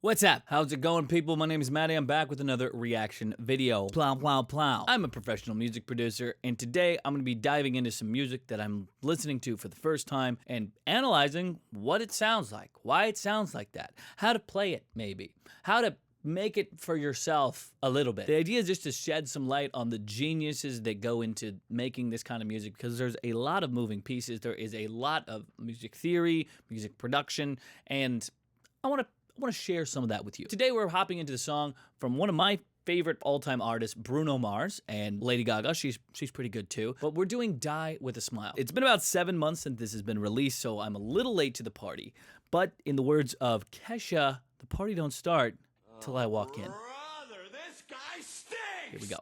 What's up? How's it going, people? My name is Mattie. I'm back with another reaction video. Plow, plow, plow. I'm a professional music producer, and today I'm going to be diving into some music that I'm listening to for the first time and analyzing what it sounds like, why it sounds like that, how to play it, maybe, how to make it for yourself a little bit. The idea is just to shed some light on the geniuses that go into making this kind of music, because there's a lot of moving pieces. There is a lot of music theory, music production, and I want to share some of that with you. Today we're hopping into the song from one of my favorite all-time artists, Bruno Mars, and Lady Gaga. She's pretty good too. But we're doing Die With A Smile. It's been about 7 months since this has been released, so I'm a little late to the party. But in the words of Kesha, the party don't start till I walk in. Brother, this guy stinks! Here we go.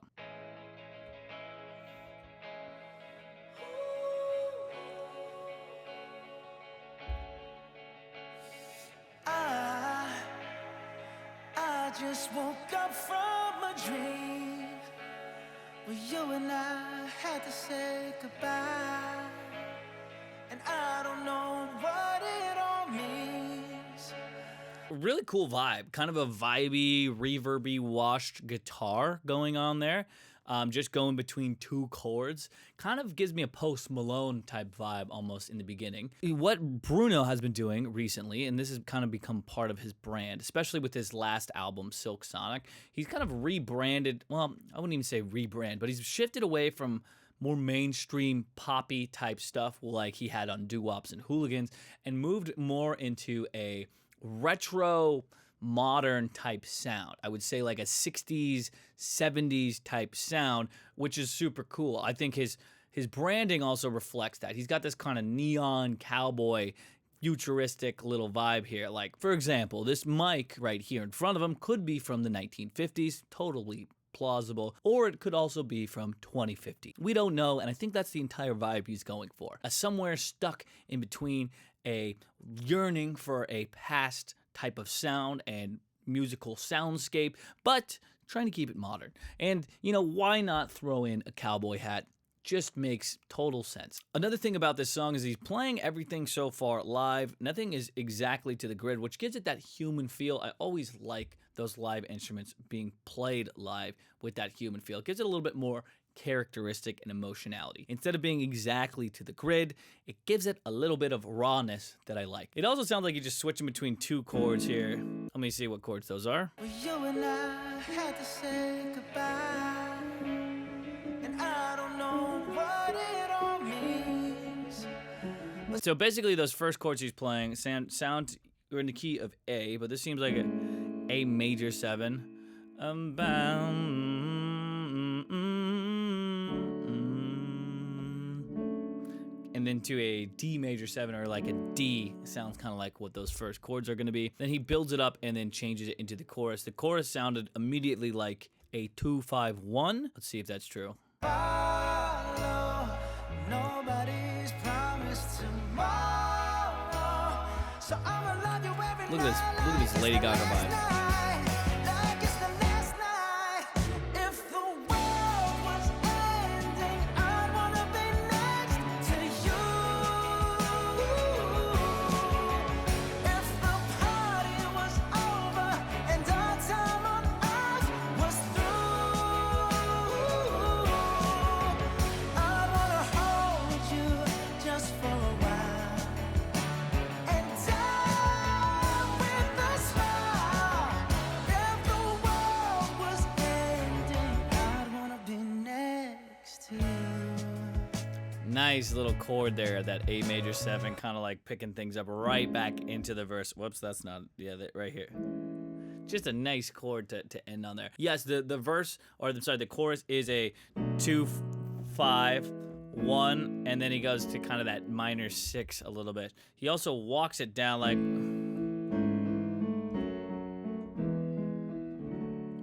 I just woke up from a dream where you and I had to say goodbye, and I don't know what it all means. Really cool vibe, kind of a vibey, reverby, washed guitar going on there. Just going between two chords. Kind of gives me a Post Malone type vibe almost in the beginning. What Bruno has been doing recently, and this has kind of become part of his brand, especially with his last album, Silk Sonic, he's kind of rebranded, well, I wouldn't even say rebrand, but he's shifted away from more mainstream poppy type stuff like he had on Doo-Wops and Hooligans, and moved more into a retro modern type sound. I would say like a 60s, 70s type sound, which is super cool. I think his branding also reflects that. He's got this kind of neon cowboy futuristic little vibe here. Like, for example, this mic right here in front of him could be from the 1950s, totally plausible, or it could also be from 2050. We don't know, and I think that's the entire vibe he's going for. A somewhere stuck in between a yearning for a past type of sound and musical soundscape, but trying to keep it modern. And, you know, why not throw in a cowboy hat? Just makes total sense. Another thing about this song is he's playing everything so far live. Nothing is exactly to the grid, which gives it that human feel. I always like those live instruments being played live with that human feel. It gives it a little bit more characteristic and emotionality. Instead of being exactly to the grid, it gives it a little bit of rawness that I like. It also sounds like you're just switching between two chords here. Let me see what chords those are. Well, you and I had to say goodbye, and I don't know what it all means. So basically those first chords he's playing sound we're in the key of A, but this seems like A major 7. And then to a D major 7 or like a D sounds kind of like what those first chords are going to be. Then he builds it up and then changes it into the chorus. The chorus sounded immediately like a 2-5-1. Let's see if that's true. Follow, nobody's promised tomorrow, so I'ma love you every Look at this Lady Gaga vibe. Nice little chord there, that A major 7, kind of like picking things up right back into the verse. Whoops, that's not, yeah, that right here. Just a nice chord to end on there. Yes, the verse, or I'm sorry, the chorus is a 2-5-1, and then he goes to kind of that minor 6 a little bit. He also walks it down like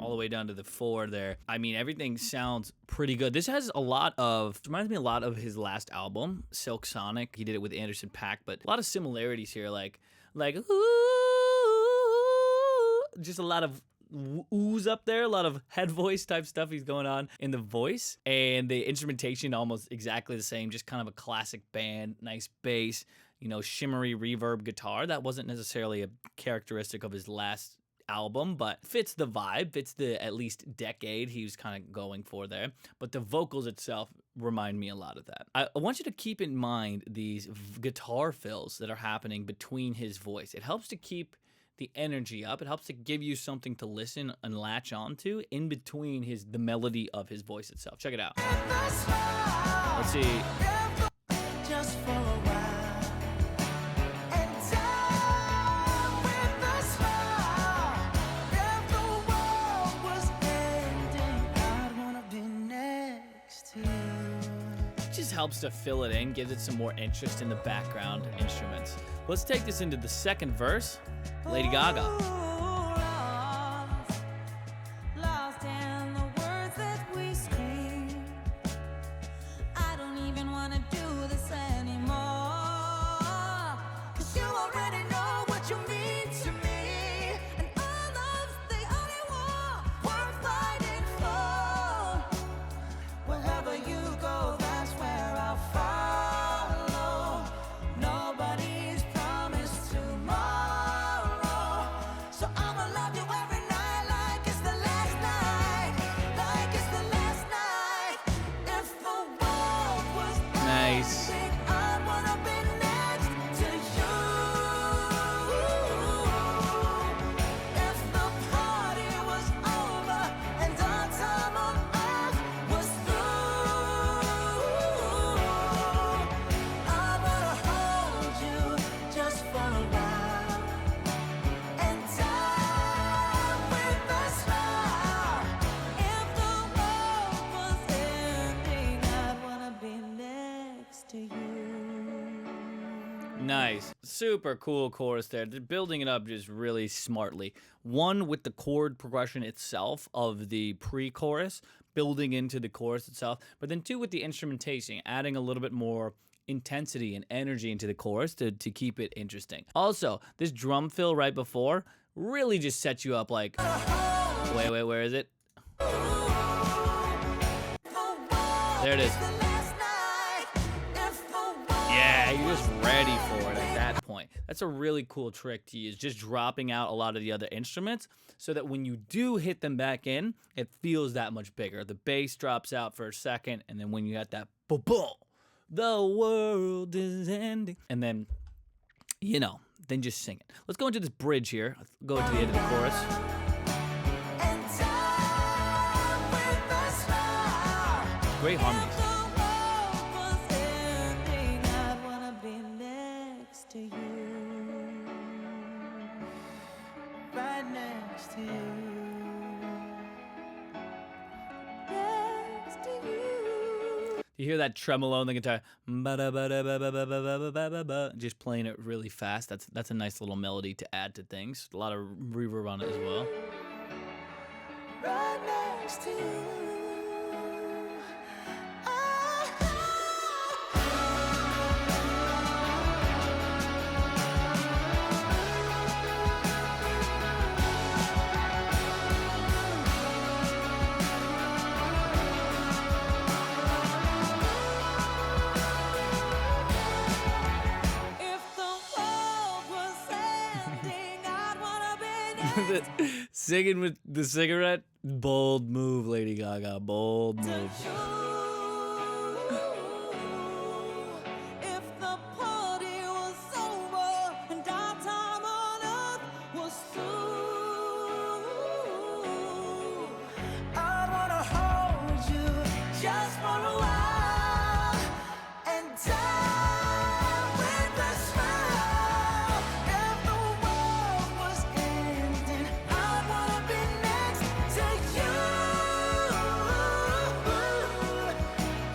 all the way down to the 4 there. I mean, everything sounds pretty good. This has a lot of, reminds me a lot of his last album, Silk Sonic. He did it with Anderson .Paak, but a lot of similarities here, like ooh, just a lot of oohs up there, a lot of head voice type stuff he's going on in the voice, and the instrumentation almost exactly the same, just kind of a classic band, nice bass, you know, shimmery reverb guitar. That wasn't necessarily a characteristic of his last album, but fits the vibe, fits the at least decade he was kind of going for there. But the vocals itself remind me a lot of that. I want you to keep in mind these guitar fills that are happening between his voice. It helps to keep the energy up. It helps to give you something to listen and latch onto in between the melody of his voice itself. Check it out. Let's see. Just for a while, and die with a smile. If the world was ending, I'd wanna be next to you. Just helps to fill it in, gives it some more interest in the background instruments. Let's take this into the second verse. Lady Gaga. Lost in the words that we scream. I don't even want to do this anymore. 'Cause you already know what you mean to me. And our love's the only war worth fighting for. Wherever you go, that's where I'll follow. Nobody's promised tomorrow, so I'ma love you every night like it's the last night, like it's the last night. If the world was Nice. ending, I'd wanna be next to you. If the party was over and our time on earth was through, I wanna hold you just for a while, and die with a smile. If the world was ending, I'd want to be next to you. Nice. Super cool chorus there. They're building it up just really smartly. One, with the chord progression itself of the pre-chorus, building into the chorus itself. But then two, with the instrumentation, adding a little bit more intensity and energy into the chorus to keep it interesting. Also, this drum fill right before really just sets you up like, wait, where is it? There it is. Yeah, you're just ready for it at that point. That's a really cool trick to use, just dropping out a lot of the other instruments so that when you do hit them back in, it feels that much bigger. The bass drops out for a second, and then when you got that boom, boom, the world is ending, and then, then just sing it. Let's go into this bridge here. Let's go into the end of the chorus. Great harmonies. Right next to you. You hear that tremolo on the guitar, ba-da-ba-da-ba-ba-ba-ba-ba-ba-ba, just playing it really fast. That's a nice little melody to add to things. A lot of reverb on it as well. Right next to you. If the world was ending, I'd wanna be next Singing with the cigarette, bold move, Lady Gaga, bold to move. you. If the party was over and our time on earth was through, I wanna hold you just for a while, and die with a smile. If the world was ending, I'd wanna be next to you.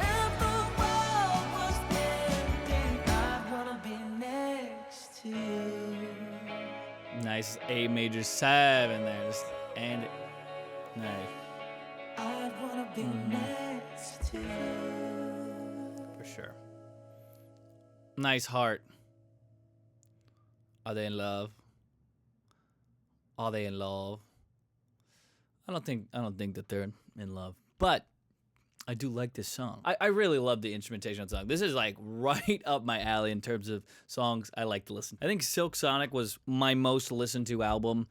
If the world was ending, I'd wanna be next to you. Nice A major 7 there, just and it. Nice, I'd wanna be next to you. for sure. Nice heart. Are they in love? Are they in love? I don't think that they're in love, but I do like this song. I really love the instrumentation on the song. This is like right up my alley in terms of songs I like to listen. I think Silk Sonic was my most listened to album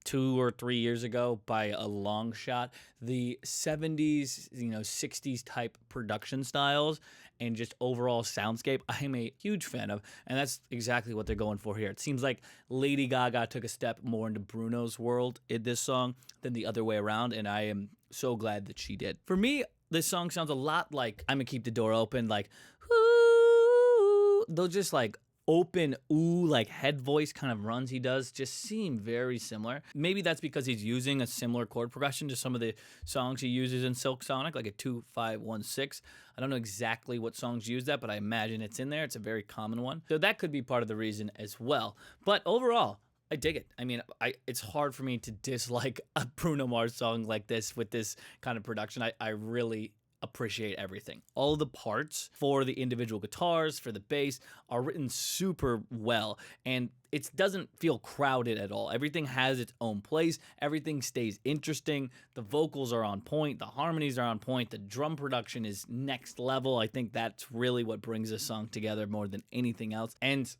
2 or 3 years ago by a long shot. The 70s, 60s type production styles and just overall soundscape, I'm a huge fan of, and that's exactly what they're going for here. It seems like Lady Gaga took a step more into Bruno's world in this song than the other way around, and I am so glad that she did. For me, this song sounds a lot like I'm Gonna Keep the Door Open, like, ooh, those just like open ooh, like head voice kind of runs he does just seem very similar. Maybe that's because he's using a similar chord progression to some of the songs he uses in Silk Sonic, like a 2-5-1-6. I don't know exactly what songs use that, but I imagine it's in there. It's a very common one. So that could be part of the reason as well. But overall, I dig it. I mean, it's hard for me to dislike a Bruno Mars song like this with this kind of production. I really appreciate everything. All the parts for the individual guitars, for the bass, are written super well, and it doesn't feel crowded at all. Everything has its own place. Everything stays interesting. The vocals are on point. The harmonies are on point. The drum production is next level. I think that's really what brings this song together more than anything else. And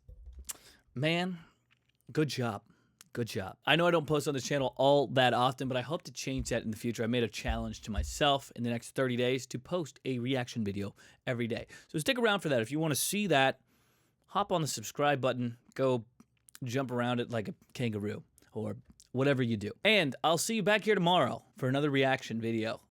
man, good job. Good job. I know I don't post on this channel all that often, but I hope to change that in the future. I made a challenge to myself in the next 30 days to post a reaction video every day. So stick around for that. If you want to see that, hop on the subscribe button, go jump around it like a kangaroo or whatever you do. And I'll see you back here tomorrow for another reaction video.